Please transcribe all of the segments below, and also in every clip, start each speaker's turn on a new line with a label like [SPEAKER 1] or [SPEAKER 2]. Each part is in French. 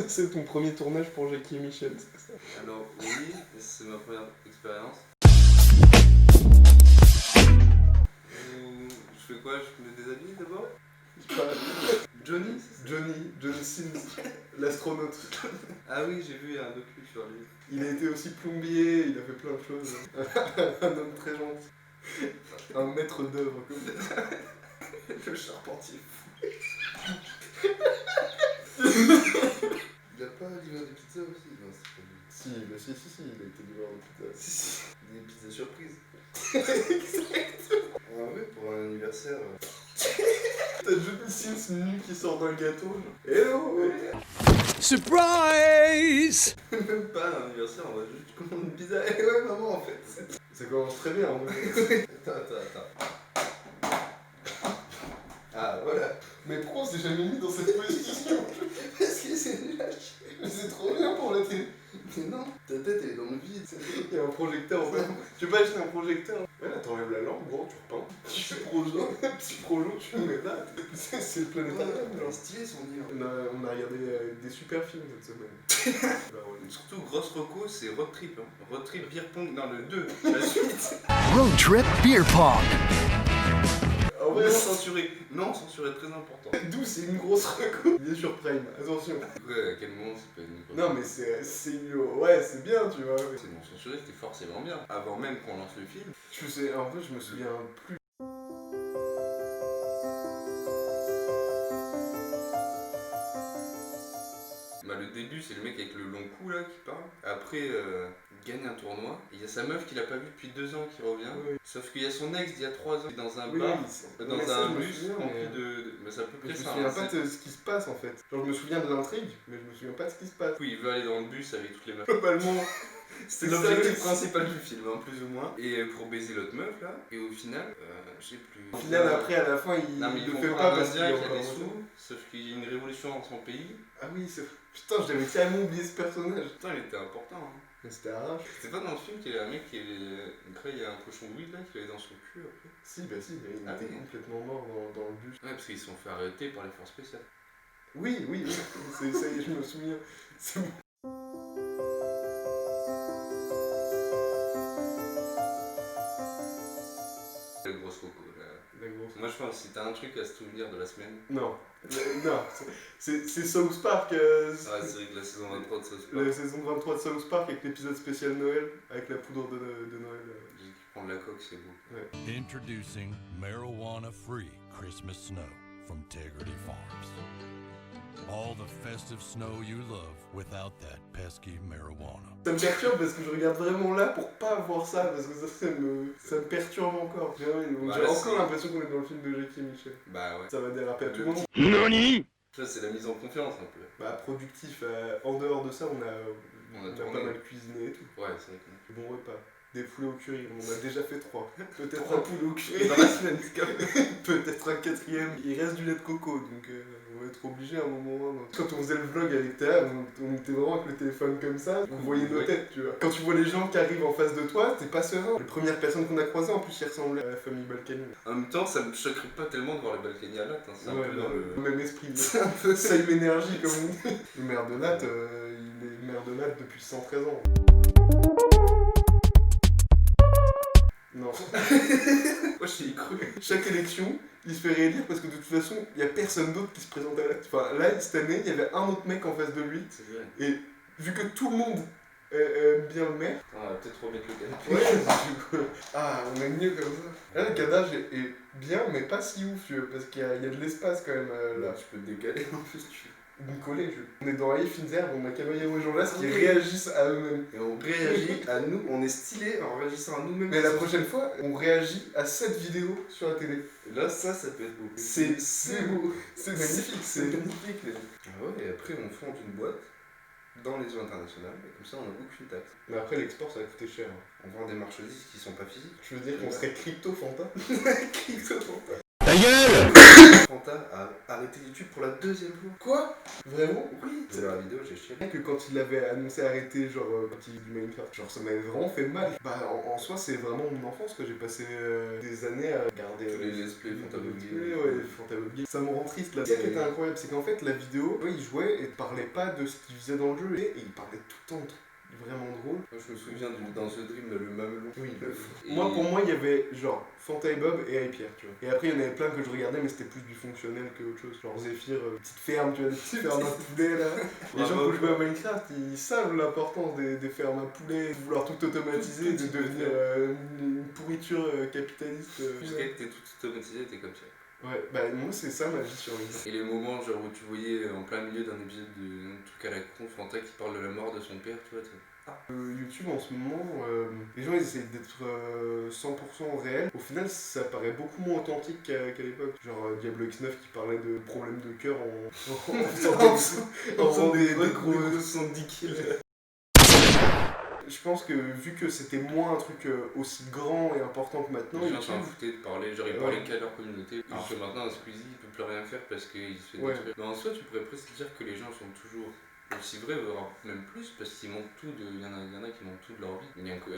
[SPEAKER 1] C'est ton premier tournage pour Jackie et Michel, c'est ça?
[SPEAKER 2] Alors oui, c'est ma première expérience. Je fais quoi? Je me déshabille d'abord? Johnny?
[SPEAKER 1] Johnny Sins, l'astronaute.
[SPEAKER 2] Ah oui, j'ai vu un docu sur lui.
[SPEAKER 1] Il a été aussi plombier, il a fait plein de choses. Un homme très gentil. Un maître d'œuvre comme ça.
[SPEAKER 2] Le charpentier fou. Il a pas livré des pizzas aussi? Non, c'est pas lui.
[SPEAKER 1] Si, il a été livreur de pizza.
[SPEAKER 2] Si, des pizzas surprises. Exactement. En vrai, pour un anniversaire.
[SPEAKER 1] T'as Johnny Sins nu qui sort d'un gâteau. Hello!
[SPEAKER 3] Surprise!
[SPEAKER 2] Même pas un anniversaire, on va juste commander une pizza. Eh ouais, maman, en fait.
[SPEAKER 1] Ça commence très bien. Hein.
[SPEAKER 2] Attends. Ah, voilà.
[SPEAKER 1] Mais pourquoi on s'est jamais mis dans cette position?
[SPEAKER 2] Parce que c'est nul à chier.
[SPEAKER 1] Mais c'est trop bien pour la télé.
[SPEAKER 2] Mais non, ta tête elle est dans le vide.
[SPEAKER 1] Il y a un projecteur en fait. Tu veux pas acheter un projecteur? Ouais, là t'enlèves la lampe, bon, tu repeins. Petit projo, tu le mets là. C'est le planétarium.
[SPEAKER 2] Genre stylé son livre.
[SPEAKER 1] On a regardé des super films cette semaine.
[SPEAKER 2] Surtout, grosse reco, c'est Road Trip. Hein. Road Trip Beer Pong dans le 2, la suite.
[SPEAKER 3] Road Trip Beer Pong.
[SPEAKER 1] En vrai,
[SPEAKER 2] Non censuré. Non censuré, très important.
[SPEAKER 1] d'où c'est une grosse reco. Il est sur Prime, attention.
[SPEAKER 2] Ouais, à quel moment c'est pas une
[SPEAKER 1] Non mais ouais, c'est bien, tu vois.
[SPEAKER 2] C'est non censuré, c'était forcément bien. Avant même qu'on lance le film.
[SPEAKER 1] Je sais, en fait, je me souviens plus.
[SPEAKER 2] Bah, le début, c'est le mec avec le long cou là qui parle. Après, il gagne un tournoi. Et il y a sa meuf qu'il a pas vue depuis 2 ans qui revient.
[SPEAKER 1] Oui.
[SPEAKER 2] Sauf qu'il y a son ex d'il y a 3 ans dans un
[SPEAKER 1] Oui,
[SPEAKER 2] bar,
[SPEAKER 1] oui,
[SPEAKER 2] dans
[SPEAKER 1] mais ça,
[SPEAKER 2] un
[SPEAKER 1] je me
[SPEAKER 2] bus
[SPEAKER 1] souviens,
[SPEAKER 2] rempli
[SPEAKER 1] mais-
[SPEAKER 2] de. Mais c'est à peu près
[SPEAKER 1] Je me
[SPEAKER 2] ça.
[SPEAKER 1] souviens
[SPEAKER 2] hein,
[SPEAKER 1] pas
[SPEAKER 2] c'est-
[SPEAKER 1] de ce qui se passe en fait. Genre, je me souviens de l'intrigue, mais je me souviens pas de ce qui se passe.
[SPEAKER 2] Du coup, il veut aller dans le bus avec toutes les meufs.
[SPEAKER 1] Globalement,
[SPEAKER 2] C'est
[SPEAKER 1] c'est
[SPEAKER 2] l'objectif
[SPEAKER 1] ça,
[SPEAKER 2] principal du film, hein, plus ou moins. Et pour baiser l'autre meuf là. Et au final, je sais plus.
[SPEAKER 1] Au final, après, à la fin, il
[SPEAKER 2] Non, mais ils
[SPEAKER 1] le
[SPEAKER 2] font
[SPEAKER 1] fait
[SPEAKER 2] pas
[SPEAKER 1] pas
[SPEAKER 2] un
[SPEAKER 1] parce qu'il
[SPEAKER 2] Indien
[SPEAKER 1] est
[SPEAKER 2] qui a
[SPEAKER 1] encore
[SPEAKER 2] des
[SPEAKER 1] en
[SPEAKER 2] sous, sauf qu'il y a une révolution dans son pays.
[SPEAKER 1] Ah oui, c'est. Putain, j'avais carrément oublié ce personnage.
[SPEAKER 2] Putain, il était important. Hein.
[SPEAKER 1] Mais c'était arrache.
[SPEAKER 2] C'était pas dans le film qu'il y a un mec qui est. Après, il y a un cochon de weed là qui allait dans son cul après.
[SPEAKER 1] Si, il
[SPEAKER 2] Ah
[SPEAKER 1] était
[SPEAKER 2] oui.
[SPEAKER 1] complètement mort dans le bus.
[SPEAKER 2] Ouais, parce qu'ils se sont fait arrêter par les forces spéciales.
[SPEAKER 1] Oui. Ça y est, je me souviens. C'est bon.
[SPEAKER 2] La grosse coco là.
[SPEAKER 1] La grosse.
[SPEAKER 2] Moi je pense que si t'as un truc à se souvenir de la semaine.
[SPEAKER 1] Non. Non, c'est South Park.
[SPEAKER 2] Ah, c'est vrai que la saison 23 de South Park,
[SPEAKER 1] La saison 23 de South Park avec l'épisode spécial Noël, avec la poudre de Noël.
[SPEAKER 2] qui prend de la coque, c'est beau.
[SPEAKER 3] Introducing marijuana-free Christmas snow from Tegrity Farms. All the festive snow you love without that pesky marijuana.
[SPEAKER 1] Ça me perturbe parce que je regarde vraiment là pour pas voir ça, parce que ça me perturbe encore. J'ai
[SPEAKER 2] Voilà,
[SPEAKER 1] encore
[SPEAKER 2] c'est-
[SPEAKER 1] l'impression qu'on est dans le film de Jackie et Michel.
[SPEAKER 2] Bah ouais.
[SPEAKER 1] Ça va déraper à tout moment.
[SPEAKER 3] NANI?
[SPEAKER 2] Ça, c'est la mise en confiance un peu.
[SPEAKER 1] Bah, productif, en dehors de ça, on a
[SPEAKER 2] tourné.
[SPEAKER 1] pas mal cuisiné et tout.
[SPEAKER 2] Ouais, c'est vrai que.
[SPEAKER 1] Bon repas. Des poulets au curry, on en a déjà fait 3. Peut-être un poulet au curry
[SPEAKER 2] Dans la semaine, quand même.
[SPEAKER 1] peut-être un 4ème. Il reste du lait de coco, donc on va être obligé à un moment ou à un autre. Quand on faisait le vlog avec Théa, on était vraiment avec le téléphone comme ça, on voyait nos
[SPEAKER 2] Ouais.
[SPEAKER 1] têtes, tu vois. Quand tu vois les gens qui arrivent en face de toi, t'es pas serein. Les premières personnes qu'on a croisées, en plus, ils ressemblaient à la famille Balkany.
[SPEAKER 2] En même temps, ça me choquerait pas tellement de voir les Balkany à latte. Hein. C'est un peu dans le.
[SPEAKER 1] même esprit.
[SPEAKER 2] C'est un peu ça.
[SPEAKER 1] Same énergie, comme on dit. Le maire de Latte, il est maire de Latte depuis 113 ans. Non.
[SPEAKER 2] Moi, j'y ai cru.
[SPEAKER 1] Chaque élection, il se fait réélire parce que de toute façon, il n'y a personne d'autre qui se présente à la. Enfin, là, cette année, il y avait un autre mec en face de lui.
[SPEAKER 2] C'est vrai.
[SPEAKER 1] Et vu que tout le monde aime bien le maire.
[SPEAKER 2] On va peut-être remettre le canapé.
[SPEAKER 1] Ouais, du coup. Ah, on aime mieux comme ça. Là, le cadavre est bien, mais pas si ouf, tu vois, parce qu'il y a de l'espace quand même là.
[SPEAKER 2] Là, tu peux te décaler en plus.
[SPEAKER 1] Vous me collez, on est dans les fines herbes, on a Caballero et Jean Las qui
[SPEAKER 2] Oui.
[SPEAKER 1] réagissent à eux-mêmes.
[SPEAKER 2] Et on réagit à nous, on est stylé en réagissant à nous-mêmes.
[SPEAKER 1] Mais la prochaine fois, on réagit à cette vidéo sur la télé.
[SPEAKER 2] Et là, ça peut être beau.
[SPEAKER 1] C'est beau, c'est magnifique,
[SPEAKER 2] C'est
[SPEAKER 1] c'est.
[SPEAKER 2] magnifique. Ah ouais, et après, on fonde une boîte dans les eaux internationales, et comme ça, on n'a aucune taxe.
[SPEAKER 1] Mais après, l'export, ça va coûter cher.
[SPEAKER 2] On vend des marchandises qui sont pas physiques.
[SPEAKER 1] Je veux dire qu'on serait crypto Fanta.
[SPEAKER 2] Crypto Fanta.
[SPEAKER 3] Ta gueule!
[SPEAKER 2] Fanta a arrêté YouTube pour la 2e fois.
[SPEAKER 1] Quoi? Vraiment?
[SPEAKER 2] Oui, c'est dans la vidéo, j'ai chialé.
[SPEAKER 1] Que quand il avait annoncé arrêter, genre, quand il du Minecraft, genre, ça m'avait vraiment fait mal. Bah, en soi, c'est vraiment mon enfance, que j'ai passé des années à regarder.
[SPEAKER 2] Tous les let's play Fantabobby.
[SPEAKER 1] Ouais, Fantabobby. Ça me rend triste là. Ce qui était incroyable, c'est qu'en fait, la vidéo, il jouait et parlait pas de ce qu'il faisait dans le jeu, et il parlait tout le temps de trucs vraiment drôle.
[SPEAKER 2] Moi, je me souviens dans ce dream, le mamelon.
[SPEAKER 1] Oui,
[SPEAKER 2] Et-
[SPEAKER 1] pour moi, il y avait genre Fanta et Bob et Hypierre, tu vois. Et après, il y en avait plein que je regardais, mais c'était plus du fonctionnel que autre chose. Genre Zephyr, petite ferme, tu vois, des petites fermes à poulet là. Les gens qui jouent à Minecraft, ils savent l'importance des fermes à poulet, de vouloir tout automatiser, de devenir une pourriture capitaliste.
[SPEAKER 2] Jusqu'à que t'es tout automatisé, t'es comme ça.
[SPEAKER 1] Ouais, bah moi, c'est ça ma vie sur Minecraft.
[SPEAKER 2] Et les moments genre où tu voyais en plein milieu d'un épisode de truc à la con, Fanta qui parle de la mort de son père, tu vois.
[SPEAKER 1] YouTube en ce moment, les gens ils essayent d'être 100% réels. Au final, ça paraît beaucoup moins authentique qu'à l'époque. Genre Diablo X9 qui parlait de problèmes de cœur en faisant des gros
[SPEAKER 2] 70 kills.
[SPEAKER 1] Je pense que vu que c'était moins un truc aussi grand et important que maintenant,
[SPEAKER 2] Les gens s'en
[SPEAKER 1] YouTube,
[SPEAKER 2] foutaient de parler, genre ils parlaient qu'à leur communauté. Alors que maintenant, un Squeezie il peut plus rien faire parce qu'il se fait détruire. Mais en soi, tu pourrais presque dire que les gens sont toujours aussi vrais, voire même plus, parce qu'ils montrent tout de. Il y en a qui montrent tout de leur vie.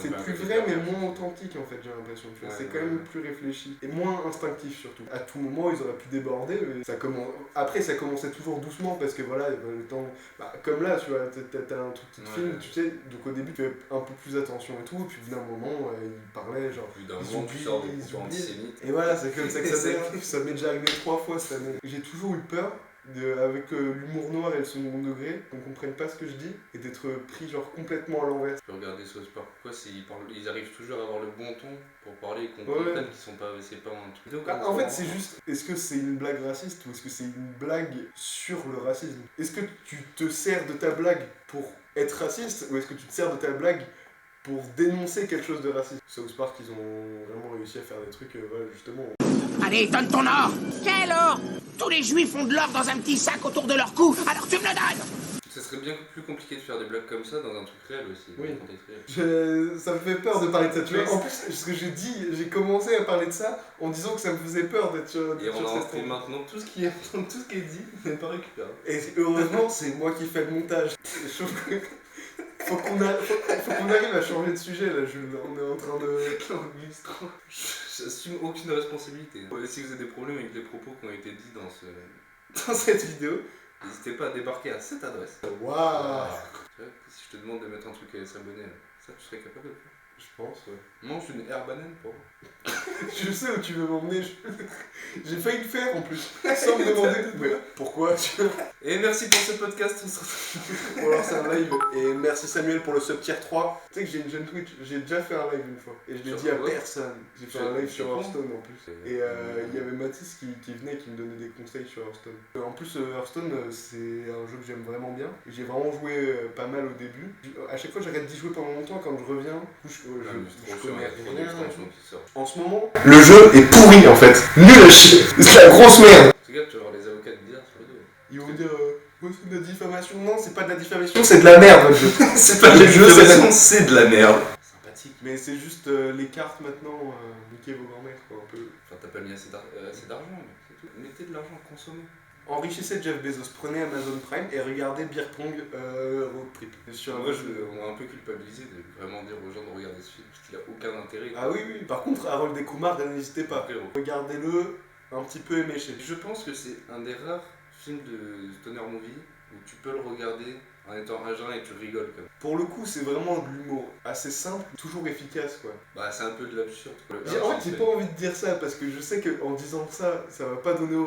[SPEAKER 1] c'est plus vrai mais moins authentique en fait, j'ai l'impression. Tu vois.
[SPEAKER 2] Ouais,
[SPEAKER 1] c'est quand même plus réfléchi et moins instinctif surtout. À tout moment, ils auraient pu déborder, mais ça commence. Après, ça commençait toujours doucement parce que voilà, le temps. Bah, comme là, tu vois, t'as un truc qui te filme, tu sais, donc au début, tu fais un peu plus attention et tout, et puis au bout d'un moment, ils parlaient genre.
[SPEAKER 2] Plus d'un moment, tu sors des propos antisémites.
[SPEAKER 1] Et voilà, c'est comme ça que ça dérape. Ça m'est déjà arrivé 3 fois cette année. J'ai toujours eu peur. Avec l'humour noir et le second degré, qu'on comprenne pas ce que je dis et d'être pris genre complètement à l'envers.
[SPEAKER 2] Tu peux regarder South Park, pourquoi ils arrivent toujours à avoir le bon ton pour parler et qu'on comprenne qu'ils sont pas, c'est pas un truc.
[SPEAKER 1] En fait, c'est juste, est-ce que c'est une blague raciste ou est-ce que c'est une blague sur le racisme? Est-ce que tu te sers de ta blague pour être raciste ou est-ce que tu te sers de ta blague pour dénoncer quelque chose de raciste? South Park, ils ont vraiment réussi à faire des trucs, voilà, justement.
[SPEAKER 4] Allez, donne ton or! Quel or? Tous les juifs ont de l'or dans un petit sac autour de leur cou, alors tu me le donnes!
[SPEAKER 2] Ça serait bien plus compliqué de faire des blagues comme ça dans un truc réel aussi.
[SPEAKER 1] Oui.
[SPEAKER 2] Dans un contexte réel.
[SPEAKER 1] Ça me fait peur de parler de ça, tu vois. En plus, ce que j'ai dit, j'ai commencé à parler de ça en disant que ça me faisait peur d'être sur
[SPEAKER 2] Et on a
[SPEAKER 1] cette
[SPEAKER 2] entré maintenant tout ce qui est dit n'est pas récupérable.
[SPEAKER 1] Et heureusement, c'est moi qui fais le montage. Sauf que faut qu'on arrive à changer de sujet là, Jules. On est en train de.
[SPEAKER 2] J'assume aucune responsabilité. Si vous avez des problèmes avec les propos qui ont été dits dans cette vidéo, n'hésitez pas à débarquer à cette adresse.
[SPEAKER 1] Waouh!
[SPEAKER 2] Si je te demande de mettre un truc à s'abonner, ça tu serais capable de le faire?
[SPEAKER 1] Je pense, ouais.
[SPEAKER 2] Mange une air banane pour.
[SPEAKER 1] Je sais où tu veux m'emmener. J'ai failli le faire en plus. Sans me demander. Ouais. Pourquoi?
[SPEAKER 2] Et merci pour ce podcast. On se retrouve.
[SPEAKER 1] Bon, alors c'est un live. Et merci Samuel pour le sub tier 3. Tu sais que j'ai une jeune Twitch. J'ai déjà fait un live une fois. Et je l'ai dit à personne. J'ai fait un live sur Hearthstone en plus. Et il y avait Mathis qui venait et qui me donnait des conseils sur Hearthstone. En plus, Hearthstone, c'est un jeu que j'aime vraiment bien. J'ai vraiment joué pas mal au début. À chaque fois, j'arrête d'y jouer pendant longtemps. Quand je reviens, je connais rien. En ce moment, le jeu est pourri en fait. Nul à chier. C'est la grosse merde.
[SPEAKER 2] Tu vas avoir les avocats bizarres sur le dos.
[SPEAKER 1] Ils vont dire c'est de la diffamation. Non, c'est pas de la diffamation, c'est de la merde le jeu.
[SPEAKER 2] C'est pas de la diffamation, c'est de la merde. Sympathique.
[SPEAKER 1] Mais c'est juste les cartes maintenant, niquez vos grands-mères quoi, un peu.
[SPEAKER 2] Enfin, t'as pas mis assez d'argent, mais c'est tout. Mettez de l'argent, consommez.
[SPEAKER 1] Enrichissez Jeff Bezos, prenez Amazon Prime et regardez Beer Pong Road Trip.
[SPEAKER 2] Moi, on m'a un peu culpabilisé de vraiment dire aux gens de regarder ce film parce qu'il a aucun intérêt.
[SPEAKER 1] Ah oui, oui, par contre, Harold et Kumar, n'hésitez pas. Regardez-le un petit peu éméché.
[SPEAKER 2] Je pense que c'est un des rares films de stoner movie où tu peux le regarder en étant à jeun et tu rigoles comme.
[SPEAKER 1] Pour le coup, c'est vraiment de l'humour assez simple, toujours efficace quoi.
[SPEAKER 2] Bah, c'est un peu de l'absurde quoi.
[SPEAKER 1] En fait, j'ai pas envie de dire ça parce que je sais qu'en disant ça, ça va pas donner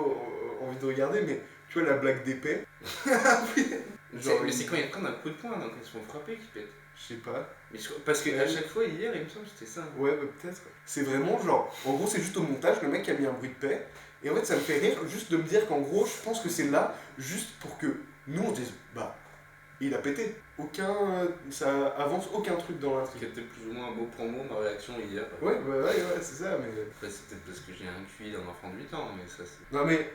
[SPEAKER 1] envie de regarder, mais tu vois la blague d'épée.
[SPEAKER 2] Oui. Mais c'est quand ils prennent un coup de poing, donc ils se font frapper qu'ils pètent.
[SPEAKER 1] Je sais pas.
[SPEAKER 2] Mais parce qu'à chaque fois, hier, il me semble que c'était ça.
[SPEAKER 1] Ouais, bah, peut-être. C'est vraiment genre, en gros, c'est juste au montage, le mec a mis un bruit de paix. Et en fait, ça me fait rire juste de me dire qu'en gros, je pense que c'est là juste pour que nous on se dise, bah, il a pété. Ça avance aucun truc dans l'intrigue.
[SPEAKER 2] C'était plus ou moins mot pour mot ma réaction hier.
[SPEAKER 1] Ouais, c'est ça, mais.
[SPEAKER 2] Après, c'est peut-être parce que j'ai un QI d'un enfant de 8 ans, mais ça c'est.
[SPEAKER 1] Non, mais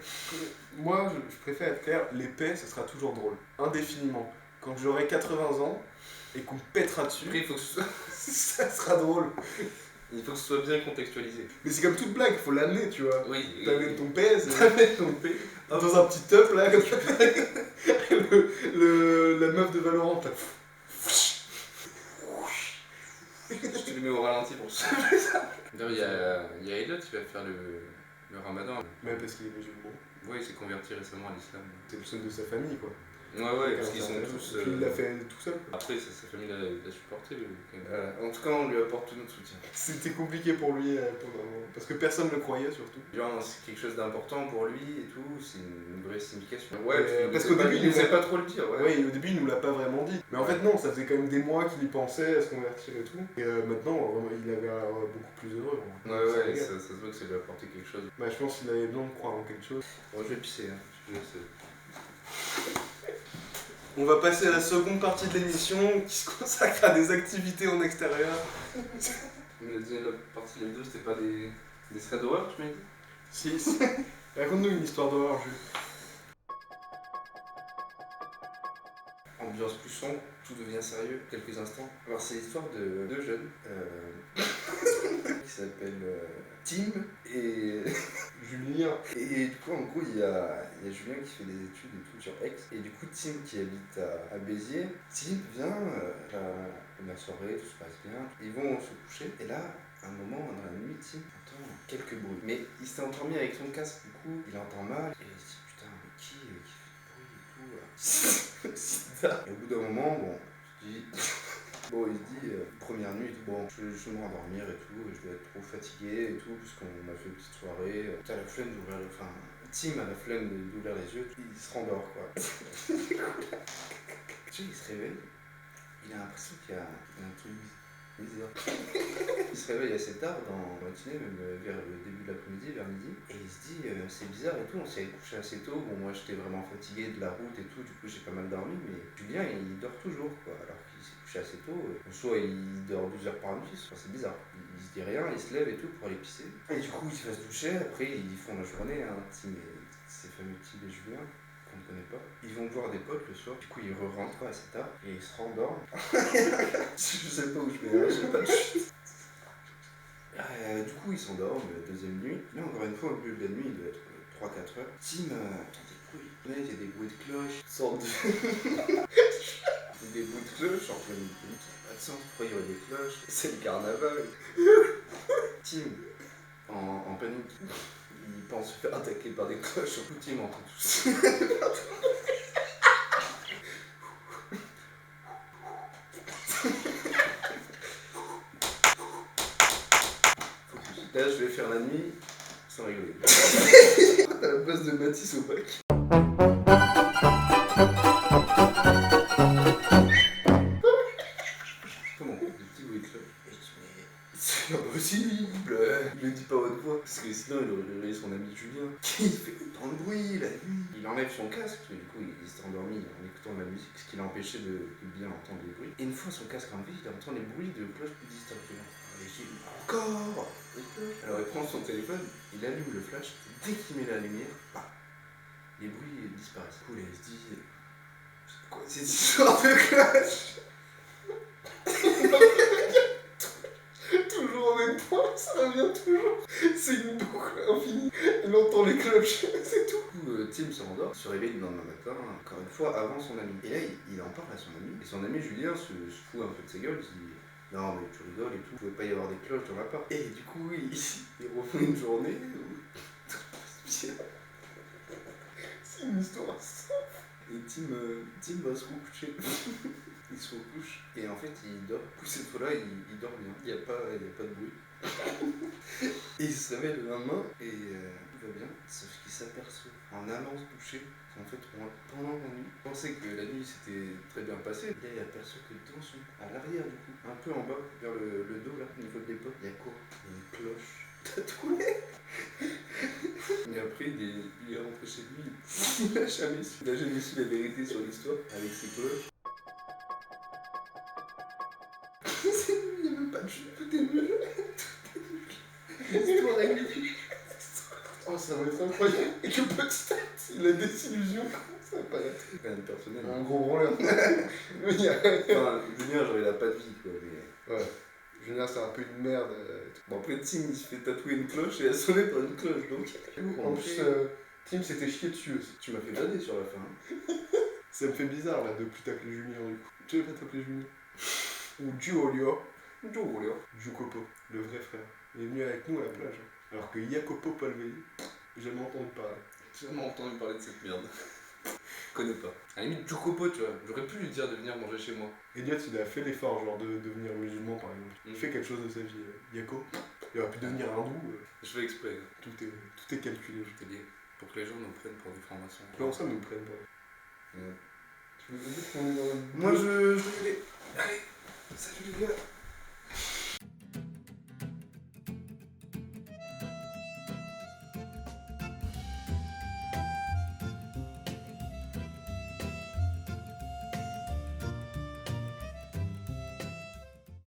[SPEAKER 1] moi, je préfère être clair, l'épée, ça sera toujours drôle. Indéfiniment. Quand j'aurai 80 ans et qu'on me pètera dessus,
[SPEAKER 2] Après, il faut que ce soit.
[SPEAKER 1] ça sera drôle.
[SPEAKER 2] Il faut que ce soit bien contextualisé.
[SPEAKER 1] Mais c'est comme toute blague, faut l'amener, tu vois.
[SPEAKER 2] Oui.
[SPEAKER 1] T'amènes ton pèse.
[SPEAKER 2] T'amènes ton P.
[SPEAKER 1] Dans un petit top là, comme ça. La meuf de Valorant, là.
[SPEAKER 2] Je te le mets au ralenti pour ça. D'ailleurs, il y a Elliot qui va faire le ramadan.
[SPEAKER 1] Même parce qu'il est musulman.
[SPEAKER 2] Ouais, il s'est converti récemment à l'islam.
[SPEAKER 1] C'est le seul de sa famille, quoi.
[SPEAKER 2] Ouais, parce qu'ils sont tous.
[SPEAKER 1] Puis il l'a fait tout seul.
[SPEAKER 2] Après, sa famille l'a supporté. En tout cas, on lui apporte tout notre soutien.
[SPEAKER 1] C'était compliqué pour lui, parce que personne ne le croyait, surtout.
[SPEAKER 2] Genre, c'est quelque chose d'important pour lui et tout, c'est une vraie signification.
[SPEAKER 1] Parce qu'au début,
[SPEAKER 2] il ne sait pas trop le dire.
[SPEAKER 1] Ouais, au début, il nous l'a pas vraiment dit. Mais en fait, non, ça faisait quand même des mois qu'il y pensait à se convertir et tout. Et maintenant, il avait l'air beaucoup plus heureux.
[SPEAKER 2] Ouais, ça se voit que ça lui a apporté quelque chose.
[SPEAKER 1] Bah, je pense qu'il avait besoin de croire en quelque chose.
[SPEAKER 2] Bon, je vais pisser, hein.
[SPEAKER 1] On va passer à la seconde partie de l'émission qui se consacre à des activités en extérieur.
[SPEAKER 2] Mais la partie des deux, c'était pas des threads d'horreur, tu m'as dit?
[SPEAKER 1] Si. Raconte-nous une histoire d'horreur, Jules.
[SPEAKER 2] Ambiance plus sombre, tout devient sérieux, quelques instants. Alors c'est l'histoire de deux jeunes qui s'appellent Tim et
[SPEAKER 1] Julien.
[SPEAKER 2] Et du coup, en gros, il y a Julien qui fait des études et tout sur Aix. Et du coup, Tim qui habite à Béziers, Tim vient la première soirée, tout se passe bien. Ils vont se coucher. Et là, à un moment, dans la nuit, Tim entend quelques bruits. Mais il s'est endormi avec son casque, du coup, il entend mal. Et il se dit, putain, mais qui fait du bruit et tout Et au bout d'un moment, il se dit, première nuit, bon, je vais me rendormir et tout, je vais être trop fatigué et tout, puisqu'on a fait une petite soirée. T'as la flemme d'ouvrir les yeux, enfin, Tim a la flemme d'ouvrir les yeux, il se rendort quoi. Tu sais, il se réveille, il a l'impression qu'il y a un truc bizarre. Il se réveille assez tard dans la matinée, même vers le début de l'après-midi, vers midi, et il se dit c'est bizarre et tout, on s'est couché assez tôt, bon moi j'étais vraiment fatigué de la route et tout, du coup j'ai pas mal dormi, mais Julien il dort toujours quoi, alors qu'il s'est couché assez tôt, soit il dort 12 heures par nuit, soit c'est bizarre, il se dit rien, il se lève et tout pour aller pisser, et du coup il va se doucher, après ils font la journée, hein, ces fameux Tim et Julien, qu'on ne connaît pas. Ils vont voir des potes le soir, du coup ils rentrent assez tard et ils se rendorment. Je sais pas où je vais, j'ai pas de chute. Du coup ils s'endorment, deuxième nuit. Là encore une fois au milieu de la nuit, il doit être 3-4 heures. Tim entend des bruits. Là il y a des bruits de cloches, sorte de... des bruits de cloches, en pleine nuit. Ça n'a pas de sens, pourquoi il y aurait des cloches? C'est le carnaval. Tim, en panique. Il pense se faire attaquer par des cloches, surtout Tim entend tout ça. Là, je vais faire la nuit sans rigoler. T'as la place de Mathis au bac. Comment? Des petits bruits de cloche. Et je dis, mais c'est impossible. Il le dit pas à haute voix, parce que sinon il aurait réveillé son ami Julien. Qui fait autant de bruit la nuit. Il enlève son casque, et du coup il s'est endormi en écoutant de la musique, ce qui l'a empêché de bien entendre les bruits. Et une fois son casque enlevé, il entend les bruits de cloches plus distinctement. Et je dis, encore. Alors il prend son téléphone, il allume le flash, dès qu'il met la lumière, les bruits disparaissent. Du coup, il se dit, c'est quoi cette histoire de cloche? Toujours au même point, ça revient toujours. C'est une boucle infinie. Il entend les cloches, c'est tout. Du coup, Tim se rendort, se réveille le lendemain matin, encore une fois avant son ami. Et là, il en parle à son ami. Et son ami Julien se fout un peu de ses gueules, il se dit, non mais tu rigoles et tout, il pouvait pas y avoir des cloches dans l'appart. Et du coup, il refait une journée où tout se passe bien. C'est une histoire simple. Et Tim va se recoucher. Il se recouche et en fait il dort. Du coup cette fois-là il dort bien, il n'y a pas de bruit. Et il se réveille le lendemain et tout va bien, sauf qu'il s'aperçoit en allant se coucher qu'en fait pendant la nuit, il pensait que la nuit s'était très bien passée. Et là il aperçoit que dans son, à l'arrière du coup, un peu en bas, vers le dos là, au niveau de l'épaule, il y a quoi? Il y a une cloche tatouée. Et après il est rentré chez lui, il n'a jamais su la vérité sur l'histoire avec ses cloches. Il n'y a même pas de chute, tout est nul. L'histoire est nulle. Oh, ça va être incroyable. Et que peut-être il a des illusions. Ça va pas être rien de personnel.
[SPEAKER 1] Un gros branleur.
[SPEAKER 2] Enfin, Julien, genre, il a pas de vie, quoi. Mais...
[SPEAKER 1] Ouais. Julien, c'est un peu une merde.
[SPEAKER 2] Bon, après, Tim, il se fait tatouer une cloche et elle sonnait par une cloche, donc...
[SPEAKER 1] En plus, Tim s'était chié dessus aussi.
[SPEAKER 2] Tu m'as fait bader sur la fin.
[SPEAKER 1] Ça me fait bizarre, là, de plus t'appeler Julien, du coup. Tu veux pas t'appeler Julien? Ou Giulio. Giucopo, le vrai frère. Il est venu avec nous à la plage. Alors que Jacopo Palvei, j'ai jamais entendu parler.
[SPEAKER 2] J'ai jamais entendu parler de cette merde. Je connais pas. À la limite, Giucopo, tu vois, j'aurais pu lui dire de venir manger chez moi.
[SPEAKER 1] Elliot, il a fait l'effort, genre, de devenir musulman, par exemple. Il fait quelque chose de sa vie. Jaco, il aurait pu devenir hindou.
[SPEAKER 2] Je fais exprès.
[SPEAKER 1] Tout est calculé.
[SPEAKER 2] Je t'ai dit, pour que les gens nous prennent pour des francs-maçons.
[SPEAKER 1] Comment ça, nous prennent pas?
[SPEAKER 2] Tu veux dire qu'on est dans... Moi, je vais y aller. Allez, salut les gars.